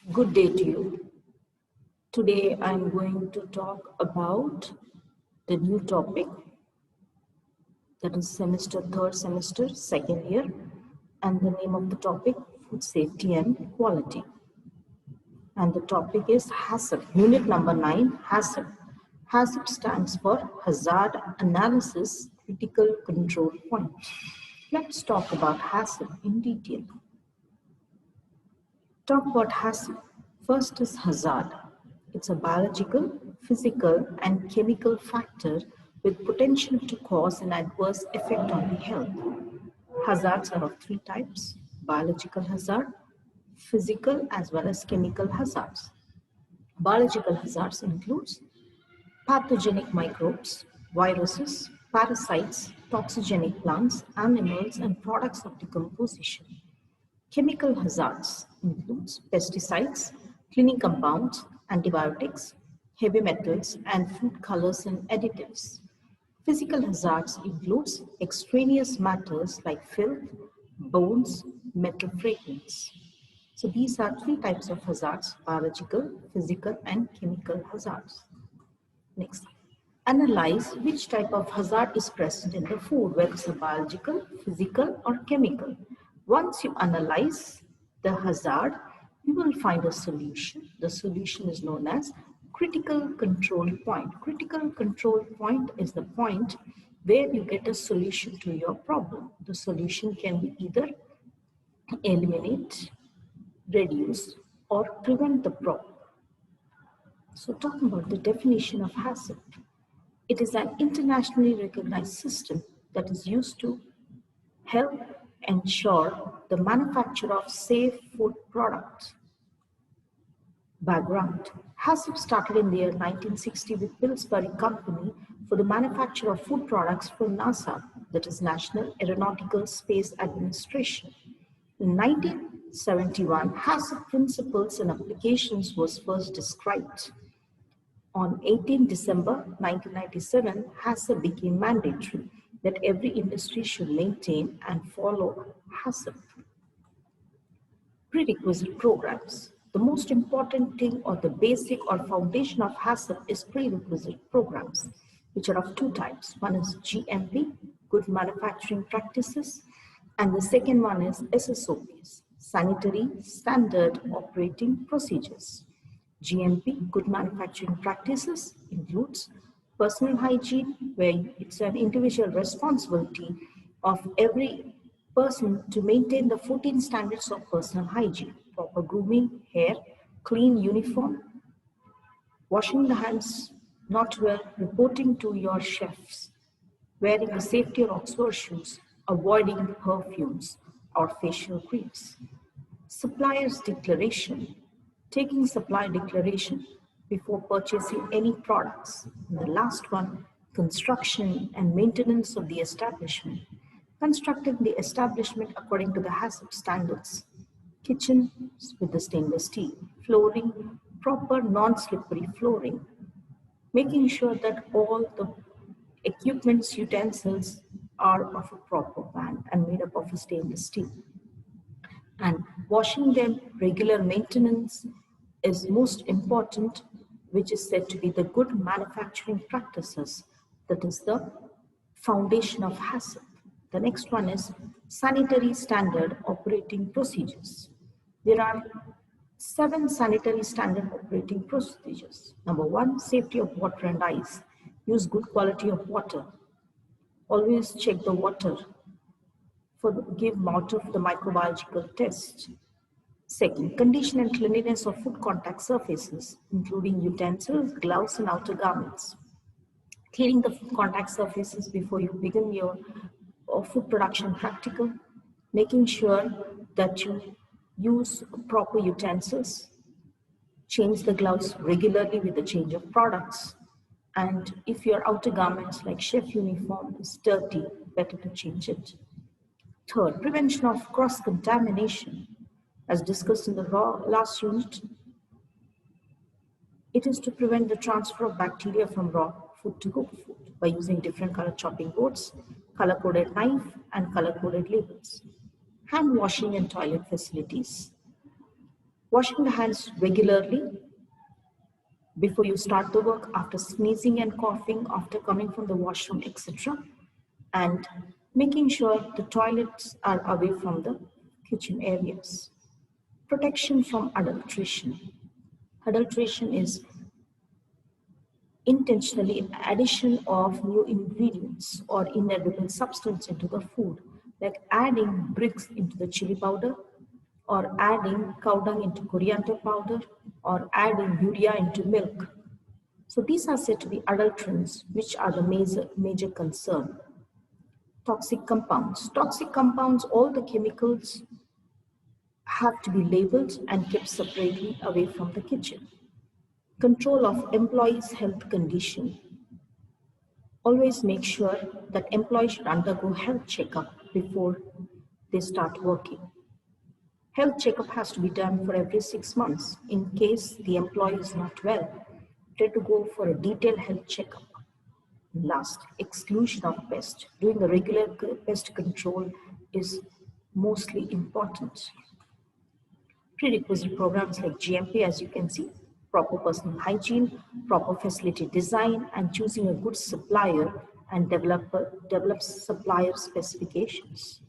Good day to you. Today I'm going to talk about the new topic, that is third semester, second year, and the name of the topic, food safety and quality. And the topic is HACCP, unit number 9, HACCP. HACCP stands for Hazard Analysis Critical Control Point. Let's talk about HACCP in detail. Talk about HACCP. First is hazard. It's a biological, physical, and chemical factor with potential to cause an adverse effect on the health. Hazards are of three types: biological hazard, physical, as well as chemical hazards. Biological hazards includes pathogenic microbes, viruses, parasites, toxigenic plants, animals, and products of decomposition. Chemical hazards includes pesticides, cleaning compounds, antibiotics, heavy metals, and food colors and additives. Physical hazards includes extraneous matters like filth, bones, metal fragments. So these are three types of hazards: biological, physical, and chemical hazards. Next, analyze which type of hazard is present in the food, whether it's a biological, physical, or chemical. Once you analyze the hazard, you will find a solution. The solution is known as critical control point. Critical control point is the point where you get a solution to your problem. The solution can be either eliminate, reduce, or prevent the problem. So talking about the definition of HACCP, it is an internationally recognized system that is used to help ensure the manufacture of safe food products. Background: HACCP started in the year 1960 with Pillsbury Company for the manufacture of food products for NASA, that is National Aeronautical Space Administration. In 1971, HACCP principles and applications was first described. On 18 December 1997, HACCP became mandatory that every industry should maintain and follow HACCP. Prerequisite programs. The most important thing, or the basic or foundation of HACCP, is prerequisite programs, which are of two types. One is GMP, Good Manufacturing Practices, and the second one is SSOPs, Sanitary Standard Operating Procedures. GMP, Good Manufacturing Practices, includes personal hygiene, where it's an individual responsibility of every person to maintain the 14 standards of personal hygiene: proper grooming, hair, clean uniform, washing the hands not well, reporting to your chefs, wearing the safety of Oxford shoes, avoiding perfumes or facial creams. Supplier's declaration, taking supply declaration before purchasing any products. And the last one, construction and maintenance of the establishment. Constructing the establishment according to the HACCP standards. Kitchen with the stainless steel. Flooring, proper non-slippery flooring. Making sure that all the equipments, utensils are of a proper brand and made up of a stainless steel. And washing them, regular maintenance is most important, which is said to be the good manufacturing practices. That is the foundation of HACCP. The next one is sanitary standard operating procedures. There are 7 sanitary standard operating procedures. Number 1, safety of water and ice. Use good quality of water. Always check the water. Give water for the microbiological test. Second, condition and cleanliness of food contact surfaces, including utensils, gloves, and outer garments. Cleaning the food contact surfaces before you begin your food production practical. Making sure that you use proper utensils. Change the gloves regularly with the change of products. And if your outer garments like chef uniform is dirty, better to change it. Third, prevention of cross-contamination. As discussed in the last unit, it is to prevent the transfer of bacteria from raw food to cooked food by using different color chopping boards, color-coded knife, and color-coded labels. Hand washing and toilet facilities. Washing the hands regularly before you start the work, after sneezing and coughing, after coming from the washroom, etc. And making sure the toilets are away from the kitchen areas. Protection from adulteration. Adulteration is intentionally addition of new ingredients or inedible substance into the food, like adding bricks into the chili powder, or adding cow dung into coriander powder, or adding urea into milk. So these are said to be adulterants, which are the major concern. Toxic compounds. Toxic compounds, all the chemicals have to be labeled and kept separately away from the kitchen. Control of employees' health condition. Always make sure that employees should undergo health checkup before they start working. Health checkup has to be done for every 6 months. In case the employee is not well, try to go for a detailed health checkup. Last, exclusion of pest. Doing a regular pest control is mostly important. Prerequisite programs like GMP, as you can see, proper personal hygiene, proper facility design, and choosing a good supplier and develop supplier specifications.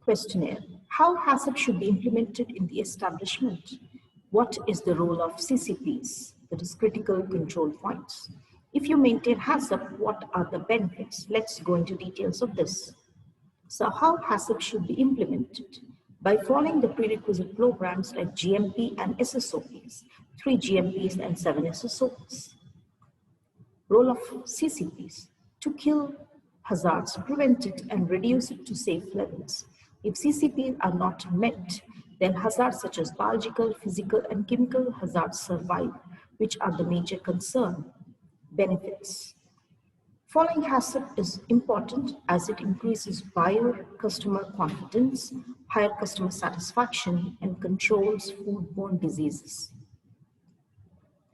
Questionnaire. How HACCP should be implemented in the establishment? What is the role of CCPs, that is critical control points? If you maintain HACCP, what are the benefits? Let's go into details of this. So how HACCP should be implemented? By following the prerequisite programs like GMP and SSOPs, 3 GMPs and 7 SSOPs. Role of CCPs: to kill hazards, prevent it and reduce it to safe levels. If CCPs are not met, then hazards such as biological, physical and chemical hazards survive, which are the major concern. Benefits. Following HACCP is important as it increases buyer customer confidence, higher customer satisfaction, and controls foodborne diseases.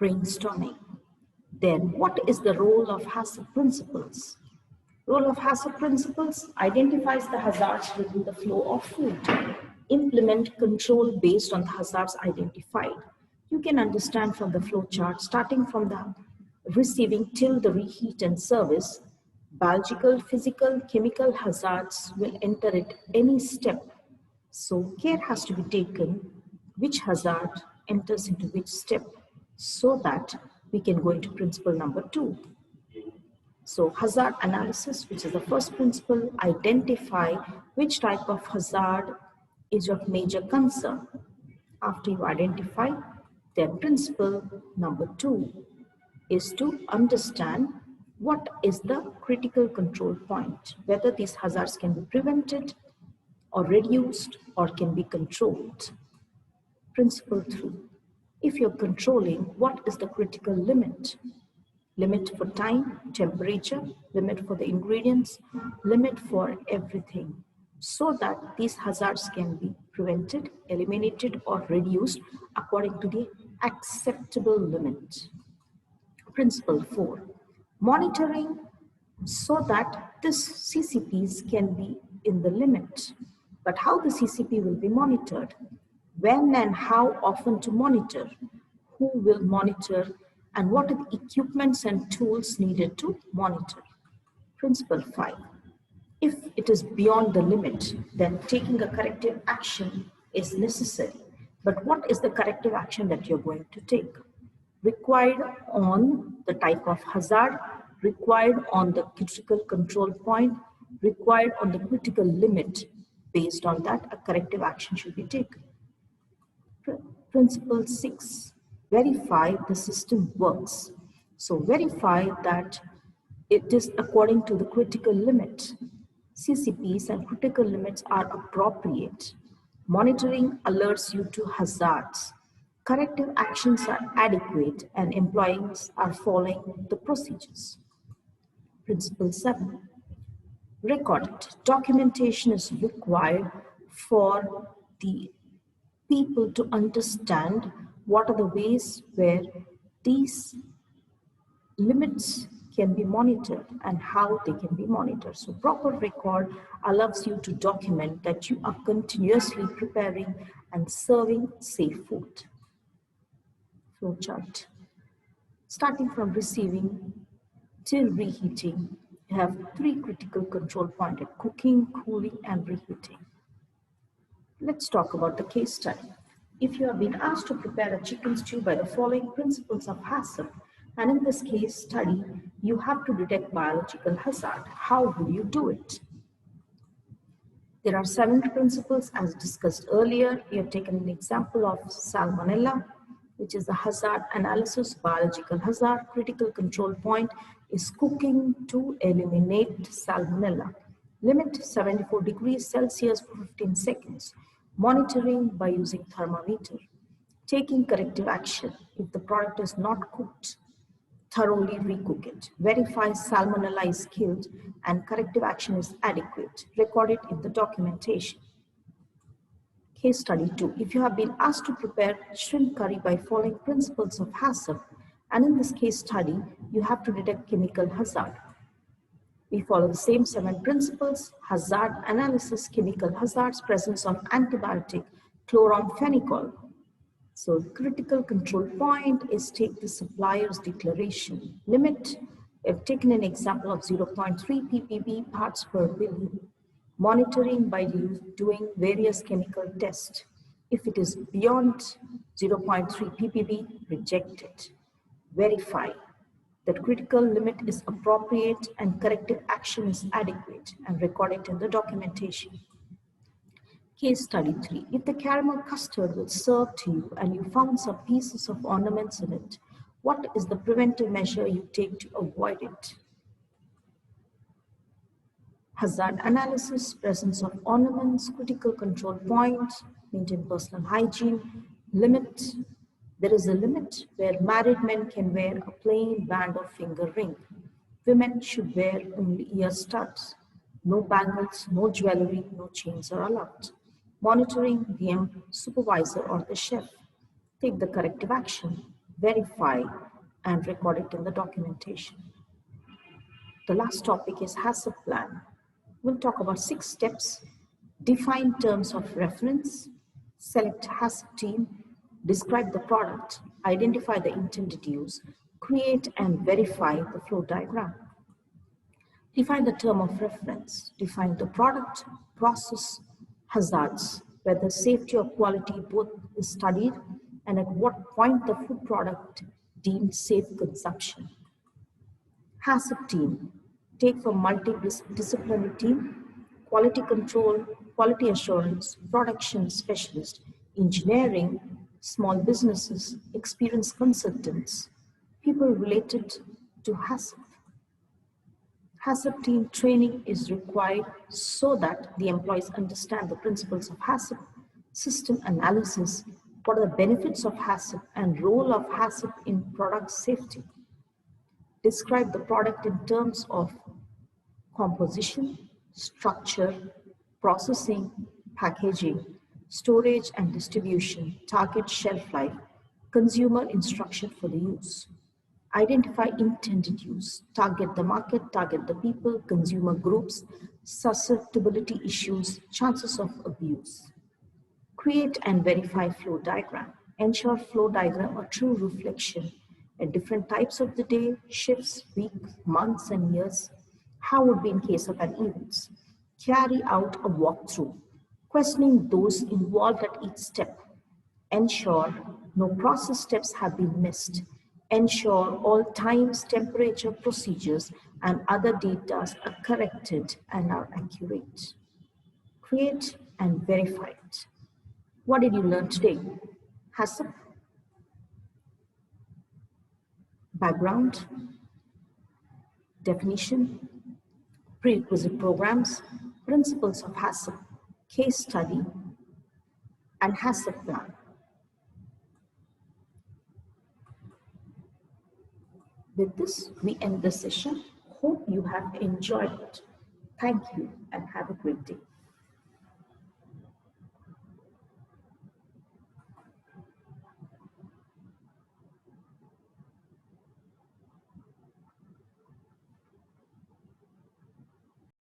Brainstorming. Then, what is the role of HACCP principles? Role of HACCP principles: identifies the hazards within the flow of food. Implement control based on the hazards identified. You can understand from the flow chart, starting from the receiving till the reheat and service, biological, physical, chemical hazards will enter at any step. So care has to be taken which hazard enters into which step, so that we can go into principle number 2. So hazard analysis, which is the first principle, identify which type of hazard is of major concern. After you identify, then principle number 2 is to understand what is the critical control point, whether these hazards can be prevented or reduced or can be controlled. Principle 3. If you're controlling, what is the critical limit? Limit for time, temperature, limit for the ingredients, limit for everything, so that these hazards can be prevented, eliminated or reduced according to the acceptable limit. Principle 4. Monitoring, so that this CCPs can be in the limit. But how the CCP will be monitored? When and how often to monitor? Who will monitor? And what are the equipments and tools needed to monitor? Principle 5. If it is beyond the limit, then taking a corrective action is necessary. But what is the corrective action that you're going to take? Required on the type of hazard, required on the critical control point, required on the critical limit. Based on that, a corrective action should be taken. Principle 6. Verify the system works. So verify that it is according to the critical limit. CCPs and critical limits are appropriate. Monitoring alerts you to hazards. Corrective actions are adequate and employees are following the procedures. Principle 7. Record it. Documentation is required for the people to understand what are the ways where these limits can be monitored and how they can be monitored. So proper record allows you to document that you are continuously preparing and serving safe food. Flowchart. Starting from receiving till reheating, you have 3 critical control points: cooking, cooling, and reheating. Let's talk about the case study. If you have been asked to prepare a chicken stew by the following principles of HACCP, and in this case study, you have to detect biological hazard, how will you do it? There are 7 principles as discussed earlier. We have taken an example of salmonella, which is the hazard analysis, biological hazard. Critical control point is cooking to eliminate salmonella. Limit 74 degrees Celsius for 15 seconds. Monitoring by using thermometer. Taking corrective action if the product is not cooked. Thoroughly recook it. Verify salmonella is killed and corrective action is adequate. Record it in the documentation. Case study 2. If you have been asked to prepare shrimp curry by following principles of HACCP, and in this case study, you have to detect chemical hazard. We follow the same 7 principles: hazard analysis, chemical hazards, presence of antibiotic, chloramphenicol. So critical control point is take the supplier's declaration. Limit, we have taken an example of 0.3 ppb parts per billion. Monitoring by doing various chemical tests. If it is beyond 0.3 ppb, reject it. Verify that critical limit is appropriate and corrective action is adequate, and record it in the documentation. Case study 3. If the caramel custard was served to you and you found some pieces of ornaments in it, what is the preventive measure you take to avoid it? Hazard analysis, presence of ornaments, critical control point, maintain personal hygiene. Limit, there is a limit where married men can wear a plain band or finger ring. Women should wear only ear studs. No bangles, no jewelry, no chains are allowed. Monitoring the supervisor or the chef. Take the corrective action, verify, and record it in the documentation. The last topic is HACCP plan. We'll talk about 6 steps. Define terms of reference, select HACCP team, describe the product, identify the intended use, create and verify the flow diagram. Define the term of reference, define the product, process, hazards, whether safety or quality both is studied, and at what point the food product deemed safe consumption. HACCP team, take from multidisciplinary team, quality control, quality assurance, production specialist, engineering, small businesses, experienced consultants, people related to HACCP. HACCP team training is required so that the employees understand the principles of HACCP, system analysis, what are the benefits of HACCP and role of HACCP in product safety. Describe the product in terms of composition, structure, processing, packaging, storage and distribution, target shelf life, consumer instruction for the use. Identify intended use, target the market, target the people, consumer groups, susceptibility issues, chances of abuse. Create and verify flow diagram. Ensure flow diagram a true reflection at different types of the day, shifts, weeks, months, and years. How would be in case of an event? Carry out a walkthrough, questioning those involved at each step. Ensure no process steps have been missed. Ensure all times, temperature, procedures, and other data are corrected and are accurate. Create and verify it. What did you learn today? HACCP, background, definition, prerequisite programs, principles of HACCP, case study, and HACCP plan. With this, we end the session. Hope you have enjoyed it. Thank you and have a great day.